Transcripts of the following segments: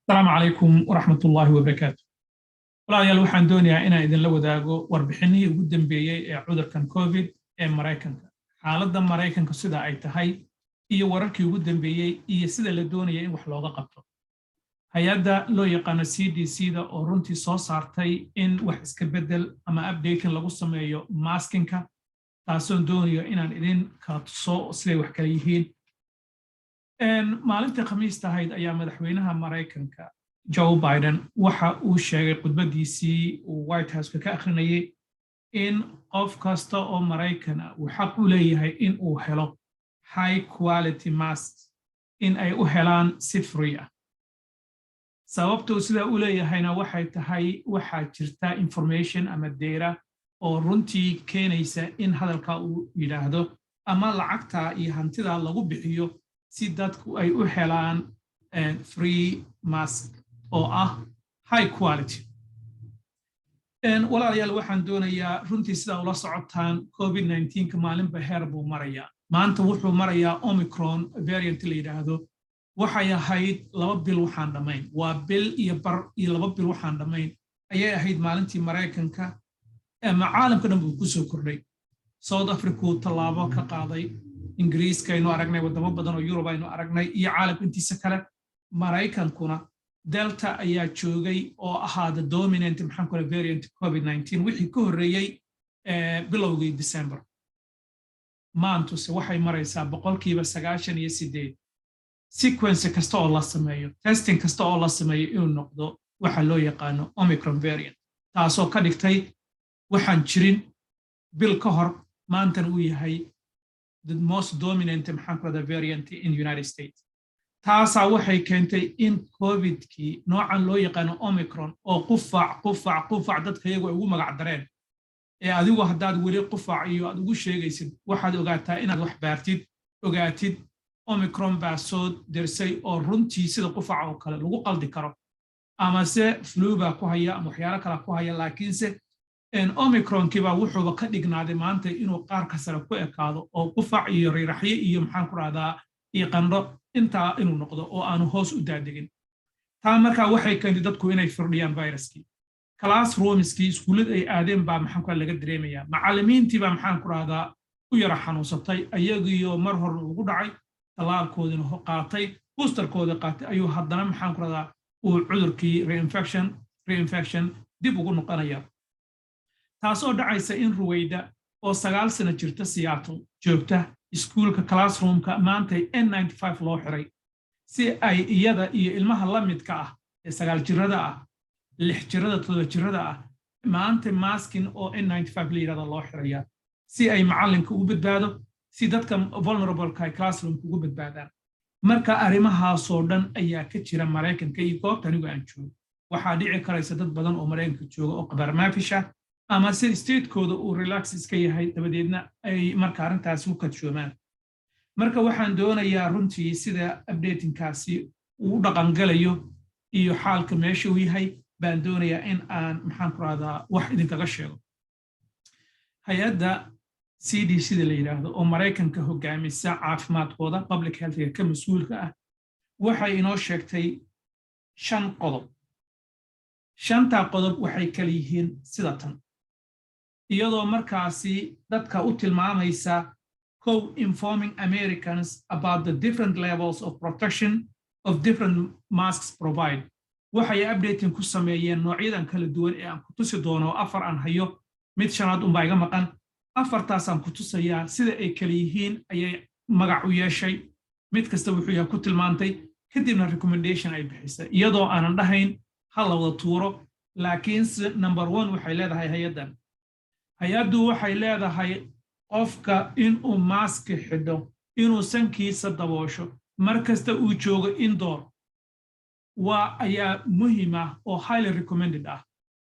السلام عليكم ورحمة الله وبركاته. walaalayaal waxaan doonayaa inaan idinla wadaago warbixinihii ugu dambeeyey ee cudurkan COVID ee Mareykanka. Xaaladda Mareykanka sida ay tahay iyo wararkii ugu dambeeyey iyo sida la doonaya in wax looga qabto. Hay'adda loo yaqaan CDC-da oo runtii soo saartay in wax iska bedel ama updating lagu sameeyo maskinka, taasoo doonayo inaan idin kala tuso siday wax kala yihiin. maalintii Khamiista ahayd ayaa madaxweynaha Mareykanka Joe Biden waxa uu sheegay khudbadiisii uu White House ka akhrinayay in qof kasta oo Mareykan ah uu xaq u leeyahay in uu helo high quality masks in ay u helaan si free ah. Sababtu sida uu leeyahayna waxay tahay waxa jirta information ama data oo runtii keenaysa in hadalka uu yiraahdo ama lacagta iyo hantida lagu bixiyo si dadku ay u helaan free mask oo ah high quality. walaalayaal waxaan doonayaa runtii sida ula socotaan COVID-19 maalinba heer buu marayaa. Maanta wuxuu marayaa Omicron variant la yiraahdo. Waxay ahayd 2 bil waxaan dhamayn. Waa bil iyo bar iyo 2 bil waxaan dhamayn. Ayay ahayd maalintii Mareykanka ama caalamka dhan buu ku soo kordhay. South Africa talaabo ka qaaday. Ingiriiska aynu aragnay wadamo badan oo Yurub aynu aragnay iyo caalamka intiisa kale. Mareykankuna Delta ayaa joogay oo ahaa the dominant variant COVID-19 wixii ka horreeyay bilowgii December. Maantuse waxay maraysaa 98%. Sequence kasta oo la sameeyo, testing kasta oo la sameeyo inuu noqdo waxa loo yaqaano Omicron variant. Taasoo ka dhigtay waxaan jirin bil ka hor maantan uu yahay the most dominant variant in the United States. taasaa waxay keentay in COVID-kii noocan loo yaqaano Omicron oo qufac dadka iyagu ay ugu magac dareen ee adigu haddaad weli qufac iyo aad ugu sheegaysid waxaad ogaataa inaad wax baartid ogaatid Omicron baa soo dersay oo runtii sida qufac oo kale lagu qaldi karo ama se flu baa ku haya ama waxyaalo kale ku haya laakiinse Omicron-kii baa wuxuuba ka dhignaaday maanta inuu qaar ka sare ku ekaado oo qufac iyo riiraxyo iyo maxaan ku raahdaa iyo qandho intaa inuu noqdo oo aanu hoos u daadegin. taa markaa waxay keentay dadku inay firdhiyaan viruskii. Classroomskii iskuulada ay aadeen baa maxaan ku laga dareemayaa. Macallimiintii baa maxaan ku raahdaa u yara xanuunsatay ayagiyo mar hore ugu dhacay talaalkoodina qaatay boosterkooda qaatay ayuu haddana maxaan ku raahdaa uu cudurkii reinfection dib ugu noqonaya. taasoo dhacaysa in Ruwayda oo 9 sano jirta Seattle joogta iskuulka classroomka maanta N95 loo xiray si ay iyada iyo ilmaha la midka ah ee 9 jirada ah 6 jirada 7 jirada ah maanta maskin oo N95 la yiraahdo loo xiraya si ay macallinka ugu badbaado si dadka vulnerable-ka classroomka ugu badbaadaan. marka arrimahaas oo dhan ayaa ka jira Mareykanka iyo goobta anigu aan joogo. waxaa dhici karaysa dad badan oo Mareykanka jooga oo qabar maafisha ama si state-kooda uu relax iska yahay dabadeedna ay marka arrintaasi u kadshoomaan. marka waxaan doonayaa runtii sida updating-kaasi uu dhaqangalayo iyo xaalka meesha uu yahay baan doonayaa in aan maxaan ku raahdaa wax idinkaga sheego. hay'adda CDC-da la yiraahdo oo Mareykanka hogaamisa caafimaadkooda public health-ka ka mas'uulka ah waxay inoo sheegtay 5 qodob. 5 qodob waxay kala yihiin sida tan. iyadoo markaasi dadka u tilmaamaysa informing Americans about the different levels of protection of different masks provide. waxay updating ku sameeyeen noocyadan kala duwan ee aan ku tusi doono 4 aan hayo mid shanaad un baa iga maqan 4taas aan ku tusayaa sida ay kala yihiin ayay magac u yeeshay mid kasta wuxuu yahay ku tilmaantay kadibna recommendation ay bixisay iyadoo aanan dhahayn hal wada tuuro laakiin number 1 waxay leedahay hay'addu waxay leedahay qofka inuu mask xidho inuu sankiisa daboosho markasta uu joogo indoor ayaa muhiim ah oo highly recommended ah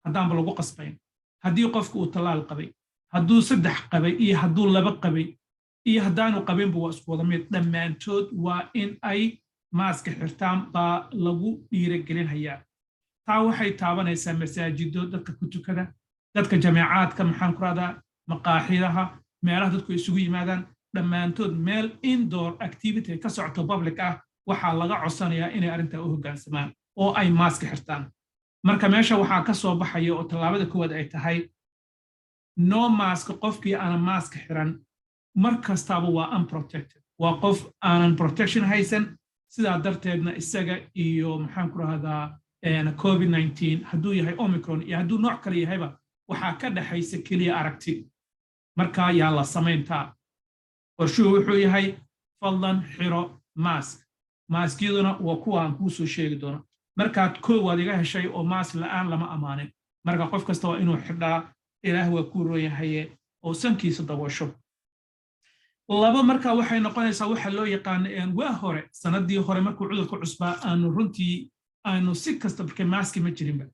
haddaanba lagu qasbayn. haddii qofku uu talaal qabay hadduu 3 qabay iyo hadduu 2 qabay iyo haddaanu qabinba waa isku wada mid dhammaantood waa in ay mask xirtaan baa lagu dhiirigelinayaa. taa waxay taabanaysaa masaajido dadka ku tukada dadka jameecaadka maxaan ku raahdaa maqaaxidaha meelaha dadku isugu yimaadaan dhammaantood meel indoor activity ka socoto public ah waxaa laga codsanayaa inay arrintaa u hoggaansamaan oo ay maaska xirtaan marka meesha waxaa ka soo baxaya oo tallaabada koowaad ay tahay no mask qofkii aan mask xiran mar kastaba waa unprotected waa qof aanan protection haysan sidaa darteedna isaga iyo maxaan ku rahdaa COVID-19 hadduu yahay Omicron iyo hadduu nooc kale yahayba waxaa ka dhaxaysa keliya aragti marka yaa la samayntaa qorshuhu wuxuu yahay fadlan xiro maaskiyaduna waa kuwa aan kuu soo sheegi doono markaad koowaad iga heshay oo maask la'aan lama amaanin marka qof kasta waa inuu xidhaa ilaah waa kuu rooyahaye oo sankiisa daboosho laba marka waxay noqonaysaa waxa loo yaqaan waa hore sanadii hore markuu cudurku cusbaa aanu runtii aanu si kasta markay maaski ma jirinba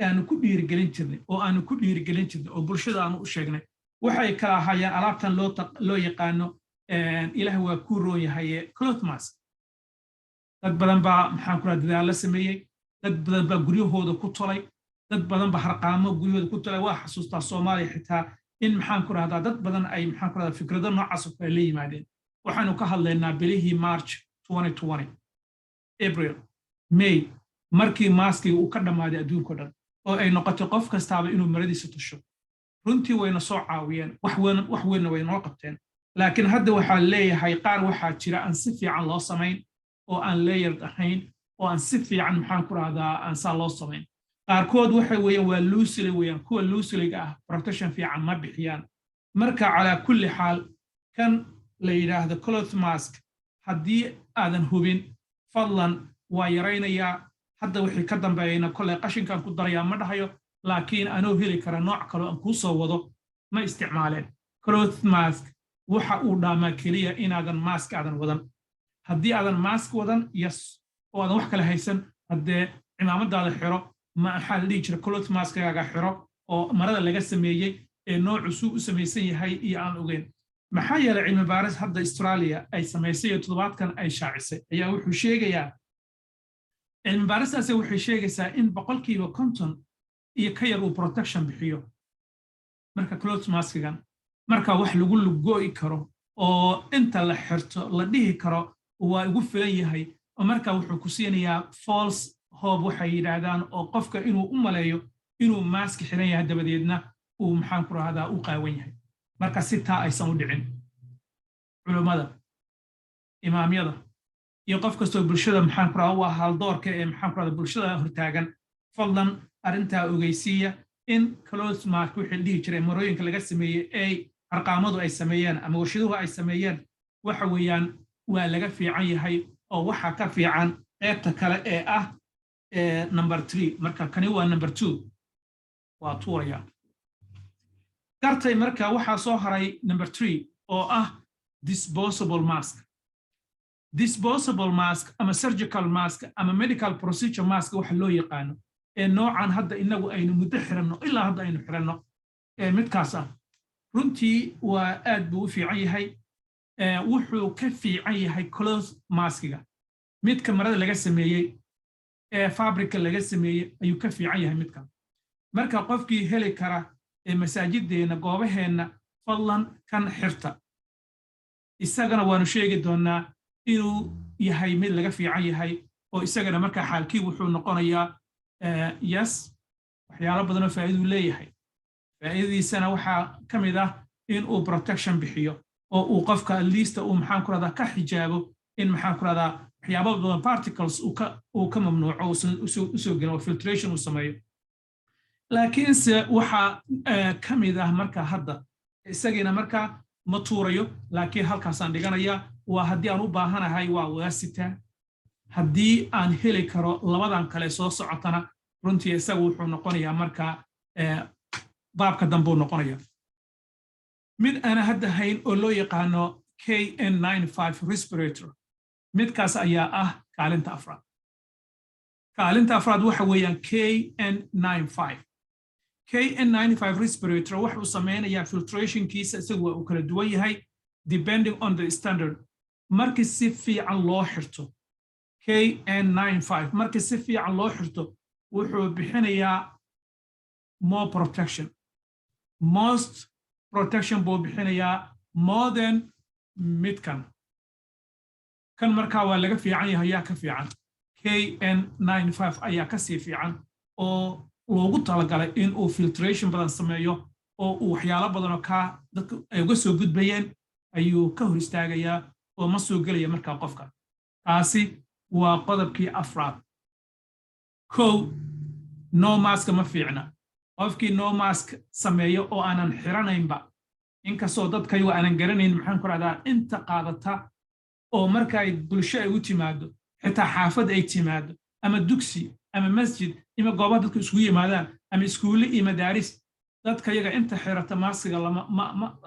aanu ku dhiirigelin jirnay oo bulshada aanu u sheegnay waxay kala ahaayeen alaabtan loo yaqaano ilaah waa kuu rooyahaye cloth mask dad badan baa maxaan ku rahaa dadaal sameeyay dad badan baa guryahooda ku tolay dad badan baa harqaamo guryahooda ku tolay waa xasuustaa Soomaaliya xitaa in maxaan ku rahdaa dad badan ay maxaan ku rahdaa fikrado noocaas oo kale la yimaadeen waxaanu ka hadlaynaa bilihii March 2020 April May markii maaskii uu ka dhamaaday adduunka dhan oo ay noqotay qof kastaaba inuu maradiisa tusho runtii wayna soo caawiyeen wax weyn way noo qabteen laakiin hadda waxaa leeyahay qaar waxaa jira aan si fiican loo samayn oo aan layered ahayn oo aan si fiican maxaan ku rahdaa aan saa loo samayn qaarkood waxay weeyaan waa loosely weeyaan kuwa looselyga ah protection fiican ma bixiyaan marka calaa kulli xaal kan la yiraahdo cloth mask haddii aadan hubin fadlan waa yaraynayaa hadda wixii ka dambeeyayna kolley qashinkan ku darayaa ma dhahayo laakiin anoo heli kara nooc kale aan kuu soo wado ma isticmaaleen cloth mask waxa uu dhaamaa keliya inaadan mask aadan wadan haddii aadan mask wadan yes oo aadan wax kale haysan haddee cimaamadaada xiro maxaa la dhihi jira cloth maskagaaga xiro oo marada laga sameeyey ee noocu suu u samaysan yahay iyo aan ogeyn maxaa yeelay cilmi baaris hadda Australia ay samaysay oo toddobaadkan ay shaacisay ayaa wuxuu sheegayaa cilmi baaristaasi waxay sheegaysaa in 50% iyo ka yar uu protection bixiyo marka cloth maskigan marka wax lagu lugooyi karo oo inta la xirto la dhihi karo waa ugu filan yahay oo marka wuxuu ku siinayaa false hope waxay yiraahdaan oo qofka inuu u maleeyo inuu mask xiran yahay dabadeedna uu maxaan ku rahdaa u qaawan yahay marka si taa aysan u dhicin culimada imaamyada iyo qof kastoo bulshada maxaan ku rahdaa waa hal doorka ee maxaan ku rahdaa bulshada hortaagan fadlan arinta ogeysiya in cloth mask wixii dhihi jiray marooyinka laga sameeyay ay arqaamadu ay sameeyeen ama warshaduhu ay sameeyeen waxa weeyaan waa laga fiican yahay oo waxa ka fiican qaybta kale ee ah number 3 marka kani waa number 2 waa tuuraya gartay marka waxa soo haray number 3 oo ah disposable mask ama surgical mask ama medical procedure mask waxa loo yaqaano ee noocan hadda inagu aynu muddo xiranno ilaa hadda aynu xiranno midkaas ah runtii waa aad buu u fiican yahay wuxuu ka fiican yahay cloth maskiga midka marada laga sameeyey fabrika laga sameeyey ayuu ka fiican yahay midkan marka qofkii heli kara masaajideena goobaheena fadlan kan xirta isagana waanu sheegi doonaa inuu yahay mid laga fiican yahay oo isagana marka xaalkii wuxuu noqonayaa yes waxyaalo badan oo faa'iido leeyahay faa'iidadiisana waxaa ka mid ah in uu protection bixiyo oo uu qofka at least uu maxaan ku radaa ka xijaabo in maxaan ku radaa waxyaabo badan particles uu ka mamnuuco usoo gelo filtration uu sameeyo laakiinse waxaa ka mid ah marka hadda isagiina marka ma tuurayo laakiin halkaasaan dhiganayaa waa haddii aan u baahanahay waa waasita haddii aan heli karo labadan kale soo socotana runtii isagu wuxuu noqonayaa marka baabka dambe uu noqonaya mid ana hadda hayn oo loo yaqaano KN95 respirator midkaas ayaa ah kaalinta afraad waxa weeyaan KN95 respirator wuxuu sameynayaa filtrationkiisa isagu waa uu kala duwan yahay depending on the standard markii si fiican loo xirto KN95 markii si fiican loo xirto wuxuu bixinayaa more protection buu bixinayaa more than midkan kan markaa waa laga fiican yahay yaa ka fiican KN95 ayaa ka sii fiican oo loogu talagalay in uu filtration badan sameeyo oo uu waxyaalo badan oo ka dadka ay uga soo gudbayeen ayuu ka hor istaagayaa oo ma soo gelaya markaa qofka taasi waa qodobkii afraad no mask ma fiicna qofkii no mask sameeyo oo aanan xiranaynba inkastoo dadkayagu aanan garanayn maxaan ku rahdaa inta qaadata oo marka ay bulsho ay u timaado xitaa xaafad ay timaado ama dugsi ama masjid ima goobaha dadku isugu yimaadaan ama iskuulle iyo madaaris dadkayaga inta xirata maskiga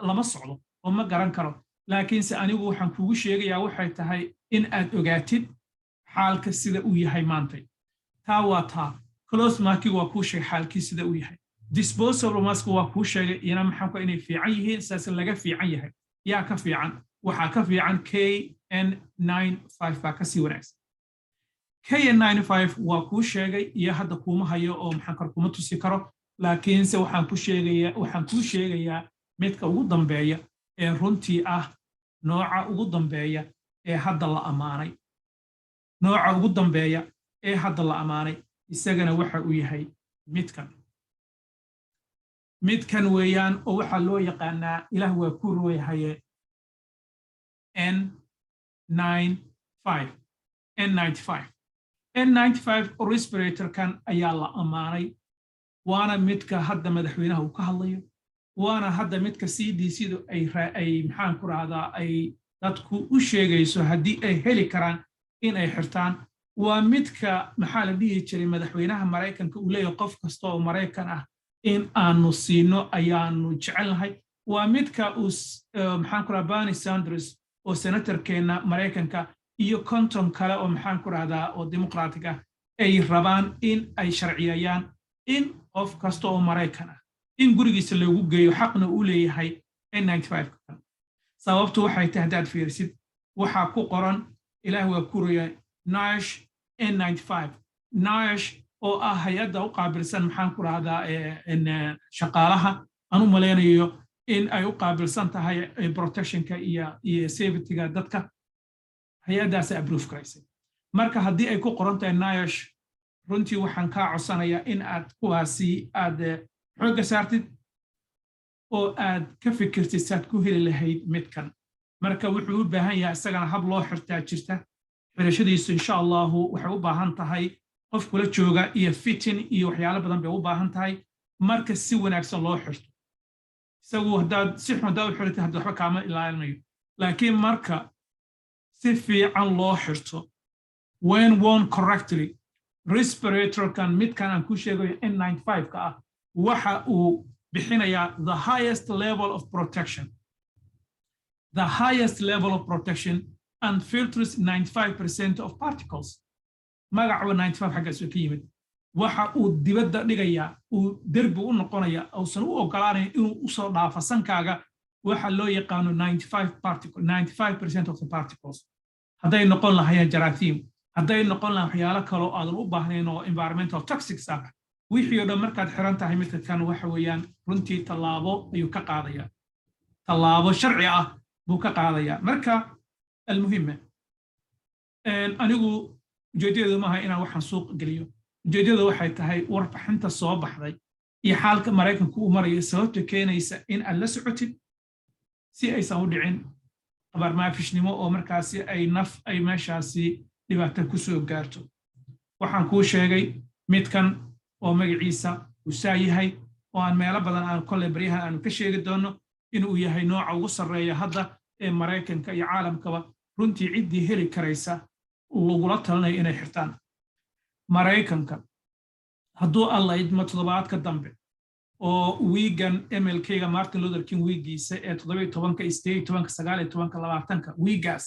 lama socdo oo ma garan karo laakiinse anigu waxaan kugu sheegayaa waxay tahay in aad ogaatid xaalka sida uu yahay maantay taa waa taa close maskiga waa kuu sheegay xaalkii sida uu yahay disposable mask waa kuu sheegay ina maxaan ku inay fiican yihiin saas laga fiican yahay yaa ka fiican waxaa ka fiican KN95 baa ka sii wanaagsan KN95 waa kuu sheegay iyo hadda kuuma hayo oo maxaan kar kuma tusi karo laakiinse waxaan kuu sheegayaa midka ugu dambeeya ee runtii ah nooca ugu dambeeya ee hadda la amaanay nooca ugu dambeeya ee hadda la amaanay isagana waxa uu yahay midkan weeyaan oo waxaa loo yaqaanaa ilaah waa ku rooyahaye N95 respiratorkan ayaa la amaanay waana midka hadda madaxweynaha uu ka hadlayo waana hadda midka CDC-du ay maxaan ku rahdaa ay dadku u sheegayso haddii ay heli karaan in ay xirtaan waa midka maxaa la dhihi jiray madaxweynaha Mareykanka uu leeyahay qof kasta oo Mareykan ah in aanu siino ayaanu jecelnahay waa midka uu maxaan ku rahdaa Bernie Sanders oo senatorkeena Mareykanka iyo konton kale oo maxaan ku rahdaa oo dimuqraatig ah ay rabaan in ay sharciyayaan in qof kasta oo Mareykan ah in gurigiisa loogu geeyo xaqna uu leeyahay N95 sababtu waxay tahay haddaad fiirisid waxaa ku qoran ilaah waa ku rooyay NIOSH N95 NIOSH oo ah hay'adda u qaabilsan maxaan ku rahdaa shaqaalaha aan u maleynayo in ay u qaabilsan tahay protectionka iyo safetyga dadka hay'addaas approve karaysay marka haddii ay ku qoran tahay NIOSH runtii waxaan kaa codsanayaa in aad kuwaasi aad xoogga saartid oo aad ka fikirtid saad ku heli lahayd midkan marka wuxuu u baahan yahay isagana hab loo xirtaa jirta xirashadiisu insha allahu waxay u baahan tahay qof kula jooga iyo fitin iyo waxyaalo badan bay u baahan tahay marka si wanaagsan loo xirto isagu haddaad si xun haddaad u xirtid hadda waxba kaama ilaalinayo laakiin marka si fiican loo xirto when worn correctly respiratorkan midkan aan ku sheegayo N95 ka ah waxa uu bixinayaa the highest level of protection and filters 95% of particles magaca 95 xaggaas ka yimid waxa uu dibadda dhigayaa uu derbi u noqonaya uusan u ogolaanayn inuu u soo dhaafo sankaaga waxa loo yaqaano 95% of the particles hadday noqon lahaayeen jaraafiim hadday noqon lahayn waxyaalo kale oo aadan u baahnayn oo environmental toxics ah wixii oo dhan markaad xiran tahay midka kan waxa weeyaan runtii tallaabo ayuu ka qaadayaa tallaabo sharci ah buu ka qaadayaa marka almuhima anigu ujeedadeedu maaha inaan waxaan suuq geliyo ujeedadu waxay tahay warbixinta soo baxday iyo xaalka Mareykanku uu marayo sababta keenaysa in aad la socotid si aysan u dhicin qabar maafishnimo oo markaasi ay meeshaasi dhibaato ku soo gaarto waxaan kuu sheegay midkan oo magaciisa uu saayahay oo aan meelo badan aan kolley baryahan aanu ka sheegi doono inuu yahay nooca ugu sarreeya hadda ee Mareykanka iyo caalamkaba runtii ciddii heli karaysa lagula talinayo inay xirtaan Mareykanka hadduu alla idmo toddobaadka dambe oo wiigan MLK-ga Martin Luther King wiigiisa ee 17 wiigaas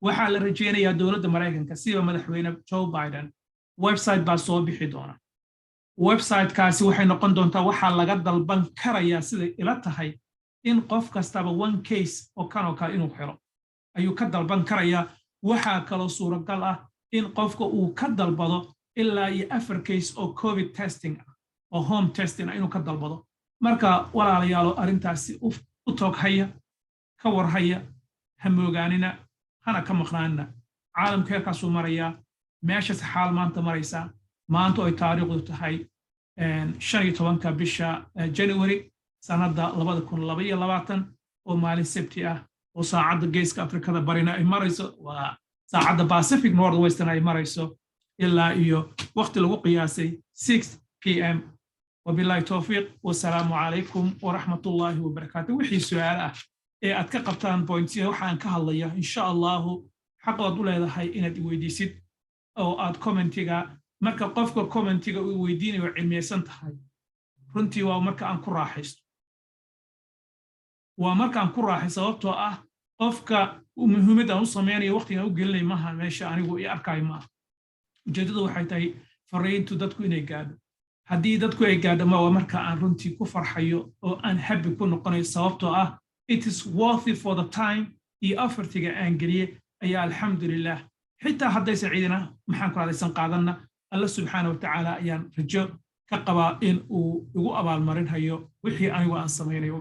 waxaa la rajeynayaa dowladda Mareykanka sida madaxweyne Joe Biden website baa soo bixi doona website-kaasi waxay noqon doontaa waxaa laga dalban karayaa sida ila tahay in qof kastaba one case oo kanoo kale inuu xiro ayuu ka dalban karayaa waxaa kaloo suuragal ah in qofka uu ka dalbado ilaa iyo 4 case oo COVID testing ah oo home testing ah inuu ka dalbado marka walaalayaalo arrintaasi u toog haya ka war haya ha moogaanina hana ka maqnaanina caalamka heerkaasuu marayaa meeshas xaal maanta maraysa maanta ay taariikhdu tahay 15 bisha January sanada 2022 oo maalin sabti ah oo saacadda geeska Afrikada barina ay marayso waa saacadda Pacific Northwestern ay marayso ilaa iyo waqti lagu qiyaasay 6 p.m. wabillahi tawfiiq wasalaamu calaykum waraxmatullaahi wabarakaatuh wixii su'aal ah ee aad ka qabtaan pointsiga waxaan ka hadlaya insha Allah xaqood u leedahay inaad i weydiisid oo aad commentiga marka qofka commentiga uu weydiinayo cilmiyeysan tahay runtii waa marka aan ku raaxaysto waa marka aan ku raaxay sababtoo ah qofka muhiimada aan u sameeyo waqtiga u gelinay maaha meesha anigu i arkay ma ujeedadu waxay tahay fariintu dadku inay gaadho haddii dadku ay gaadho ma waa marka aan runtii ku farxayo oo aan happy ku noqonayo sababtoo ah it is worth it for the time iyo afartiga aan geliye ayaa alxamdulillah xitaa haddaysa ciidina maxaan ku raadaysan qaadanna alla subxaanahu wa tacaala ayaan rajo ka qabaa in uu igu abaalmarin hayo wixii anigu aan samaynayo